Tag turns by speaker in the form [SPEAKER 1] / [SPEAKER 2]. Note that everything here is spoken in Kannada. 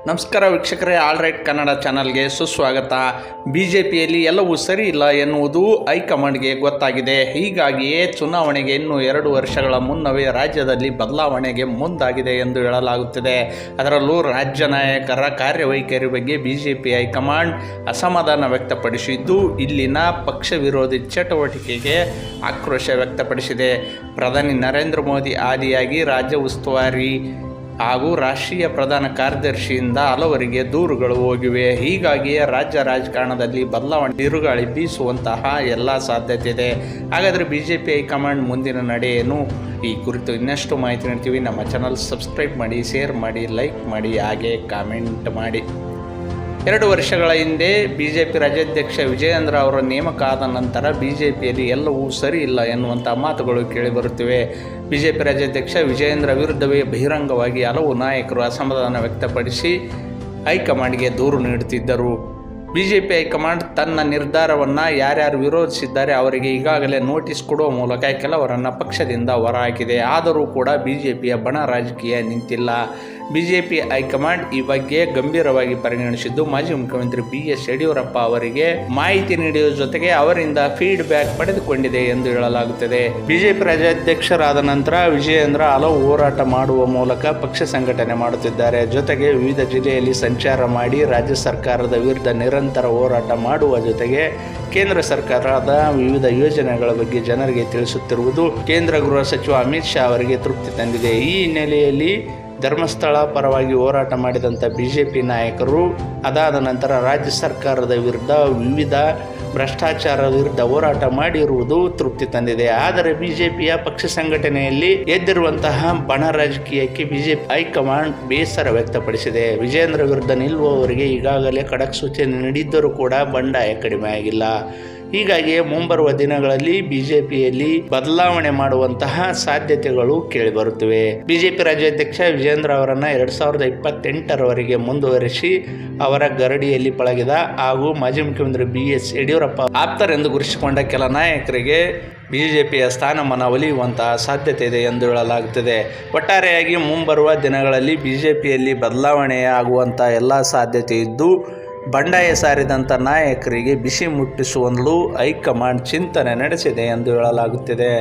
[SPEAKER 1] ನಮಸ್ಕಾರ ವೀಕ್ಷಕರೇ, ಆಲ್ ರೈಟ್ ಕನ್ನಡ ಚಾನಲ್ಗೆ ಸುಸ್ವಾಗತ. ಬಿಜೆಪಿಯಲ್ಲಿ ಎಲ್ಲವೂ ಸರಿ ಇಲ್ಲ ಎನ್ನುವುದು ಹೈಕಮಾಂಡ್ಗೆ ಗೊತ್ತಾಗಿದೆ. ಹೀಗಾಗಿಯೇ ಚುನಾವಣೆಗೆ ಇನ್ನು 2 ವರ್ಷಗಳ ಮುನ್ನವೇ ರಾಜ್ಯದಲ್ಲಿ ಬದಲಾವಣೆಗೆ ಮುಂದಾಗಿದೆ ಎಂದು ಹೇಳಲಾಗುತ್ತಿದೆ. ಅದರಲ್ಲೂ ರಾಜ್ಯ ನಾಯಕರ ಕಾರ್ಯವೈಖರಿ ಬಗ್ಗೆ ಬಿಜೆಪಿ ಹೈಕಮಾಂಡ್ ಅಸಮಾಧಾನ ವ್ಯಕ್ತಪಡಿಸಿದ್ದು, ಇಲ್ಲಿನ ಪಕ್ಷ ವಿರೋಧಿ ಚಟುವಟಿಕೆಗೆ ಆಕ್ರೋಶ ವ್ಯಕ್ತಪಡಿಸಿದೆ. ಪ್ರಧಾನಿ ನರೇಂದ್ರ ಮೋದಿ ಆದಿಯಾಗಿ ರಾಜ್ಯ ಉಸ್ತುವಾರಿ ಹಾಗೂ ರಾಷ್ಟ್ರೀಯ ಪ್ರಧಾನ ಕಾರ್ಯದರ್ಶಿಯಿಂದ ಹಲವರಿಗೆ ದೂರುಗಳು ಹೋಗಿವೆ. ಹೀಗಾಗಿಯೇ ರಾಜ್ಯ ರಾಜಕಾರಣದಲ್ಲಿ ಬದಲಾವಣೆ ಬಿರುಗಾಳಿ ಬೀಸುವಂತಹ ಎಲ್ಲ ಸಾಧ್ಯತೆ ಇದೆ. ಹಾಗಾದರೆ ಬಿಜೆಪಿ ಹೈಕಮಾಂಡ್ ಮುಂದಿನ ನಡೆ ಏನು? ಈ ಕುರಿತು ಇನ್ನಷ್ಟು ಮಾಹಿತಿ ನೀಡ್ತೀವಿ. ನಮ್ಮ ಚಾನಲ್ ಸಬ್ಸ್ಕ್ರೈಬ್ ಮಾಡಿ, ಶೇರ್ ಮಾಡಿ, ಲೈಕ್ ಮಾಡಿ, ಹಾಗೆ ಕಾಮೆಂಟ್ ಮಾಡಿ. 2 ವರ್ಷಗಳ ಹಿಂದೆ ಬಿಜೆಪಿ ರಾಜ್ಯಾಧ್ಯಕ್ಷ ವಿಜಯೇಂದ್ರ ಅವರ ನೇಮಕ ಆದ ನಂತರ ಬಿಜೆಪಿಯಲ್ಲಿ ಎಲ್ಲವೂ ಸರಿ ಇಲ್ಲ ಎನ್ನುವಂಥ ಮಾತುಗಳು ಕೇಳಿಬರುತ್ತಿವೆ. ಬಿಜೆಪಿ ರಾಜ್ಯಾಧ್ಯಕ್ಷ ವಿಜಯೇಂದ್ರ ವಿರುದ್ಧವೇ ಬಹಿರಂಗವಾಗಿ ಹಲವು ನಾಯಕರು ಅಸಮಾಧಾನ ವ್ಯಕ್ತಪಡಿಸಿ ಹೈಕಮಾಂಡ್ಗೆ ದೂರು ನೀಡುತ್ತಿದ್ದರು. ಬಿಜೆಪಿ ಹೈಕಮಾಂಡ್ ತನ್ನ ನಿರ್ಧಾರವನ್ನು ಯಾರ್ಯಾರು ವಿರೋಧಿಸಿದ್ದಾರೆ ಅವರಿಗೆ ಈಗಾಗಲೇ ನೋಟಿಸ್ ಕೊಡುವ ಮೂಲಕ ಕೆಲವರನ್ನು ಪಕ್ಷದಿಂದ ಹೊರಹಾಕಿದೆ. ಆದರೂ ಕೂಡ ಬಿಜೆಪಿಯ ಬಣ ರಾಜಕೀಯ ನಿಂತಿಲ್ಲ. ಬಿಜೆಪಿ ಹೈಕಮಾಂಡ್ ಈ ಬಗ್ಗೆ ಗಂಭೀರವಾಗಿ ಪರಿಗಣಿಸಿದ್ದು, ಮಾಜಿ ಮುಖ್ಯಮಂತ್ರಿ BS ಯಡಿಯೂರಪ್ಪ ಅವರಿಗೆ ಮಾಹಿತಿ ನೀಡುವ ಜೊತೆಗೆ ಅವರಿಂದ ಫೀಡ್ಬ್ಯಾಕ್ ಪಡೆದುಕೊಂಡಿದೆ ಎಂದು ಹೇಳಲಾಗುತ್ತದೆ. ಬಿಜೆಪಿ ರಾಜ್ಯಾಧ್ಯಕ್ಷರಾದ ನಂತರ ವಿಜಯೇಂದ್ರ ಹಲವು ಹೋರಾಟ ಮಾಡುವ ಮೂಲಕ ಪಕ್ಷ ಸಂಘಟನೆ ಮಾಡುತ್ತಿದ್ದಾರೆ. ಜೊತೆಗೆ ವಿವಿಧ ಜಿಲ್ಲೆಯಲ್ಲಿ ಸಂಚಾರ ಮಾಡಿ ರಾಜ್ಯ ಸರ್ಕಾರದ ವಿರುದ್ಧ ನಿರಂತರ ಹೋರಾಟ ಮಾಡುವ ಜೊತೆಗೆ ಕೇಂದ್ರ ಸರ್ಕಾರದ ವಿವಿಧ ಯೋಜನೆಗಳ ಬಗ್ಗೆ ಜನರಿಗೆ ತಿಳಿಸುತ್ತಿರುವುದು ಕೇಂದ್ರ ಗೃಹ ಸಚಿವ ಅಮಿತ್ ಶಾ ಅವರಿಗೆ ತೃಪ್ತಿ ತಂದಿದೆ. ಈ ಹಿನ್ನೆಲೆಯಲ್ಲಿ ಧರ್ಮಸ್ಥಳ ಪರವಾಗಿ ಹೋರಾಟ ಮಾಡಿದಂಥ ಬಿಜೆಪಿ ನಾಯಕರು ಅದಾದ ನಂತರ ರಾಜ್ಯ ಸರ್ಕಾರದ ವಿರುದ್ಧ ವಿವಿಧ ಭ್ರಷ್ಟಾಚಾರದ ವಿರುದ್ಧ ಹೋರಾಟ ಮಾಡಿರುವುದು ತೃಪ್ತಿ ತಂದಿದೆ. ಆದರೆ ಬಿಜೆಪಿಯ ಪಕ್ಷ ಸಂಘಟನೆಯಲ್ಲಿ ಎದ್ದಿರುವಂತಹ ಬಣ ರಾಜಕೀಯಕ್ಕೆ ಬಿಜೆಪಿ ಹೈಕಮಾಂಡ್ ಬೇಸರ ವ್ಯಕ್ತಪಡಿಸಿದೆ. ವಿಜಯೇಂದ್ರ ವಿರುದ್ಧ ನಿಲ್ಲುವವರಿಗೆ ಈಗಾಗಲೇ ಖಡಕ್ ಸೂಚನೆ ನೀಡಿದ್ದರೂ ಕೂಡ ಬಂಡಾಯ ಕಡಿಮೆ ಆಗಿಲ್ಲ. ಹೀಗಾಗಿ ಮುಂಬರುವ ದಿನಗಳಲ್ಲಿ ಬಿಜೆಪಿಯಲ್ಲಿ ಬದಲಾವಣೆ ಮಾಡುವಂತಹ ಸಾಧ್ಯತೆಗಳು ಕೇಳಿಬರುತ್ತಿವೆ. ಬಿಜೆಪಿ ರಾಜ್ಯಾಧ್ಯಕ್ಷ ವಿಜಯೇಂದ್ರ ಅವರನ್ನು 2028ರವರೆಗೆ ಮುಂದುವರಿಸಿ ಅವರ ಗರಡಿಯಲ್ಲಿ ಪಳಗಿದ ಹಾಗೂ ಮಾಜಿ ಮುಖ್ಯಮಂತ್ರಿ BS ಯಡಿಯೂರಪ್ಪ ಆಪ್ತರೆಂದು ಗುರುತಿಸಿಕೊಂಡ ಕೆಲ ನಾಯಕರಿಗೆ ಬಿಜೆಪಿಯ ಸ್ಥಾನಮಾನ ಒಲಿಯುವಂತಹ ಸಾಧ್ಯತೆ ಇದೆ ಎಂದು ಹೇಳಲಾಗುತ್ತದೆ. ಒಟ್ಟಾರೆಯಾಗಿ ಮುಂಬರುವ ದಿನಗಳಲ್ಲಿ ಬಿಜೆಪಿಯಲ್ಲಿ ಬದಲಾವಣೆ ಆಗುವಂಥ ಎಲ್ಲ ಸಾಧ್ಯತೆ ಇದ್ದು, ಬಂಡಾಯ ಸಾರಿದಂಥ ನಾಯಕರಿಗೆ ಬಿಸಿ ಮುಟ್ಟಿಸುವಲು ಹೈಕಮಾಂಡ್ ಚಿಂತನೆ ನಡೆಸಿದೆ ಎಂದು ಹೇಳಲಾಗುತ್ತಿದೆ.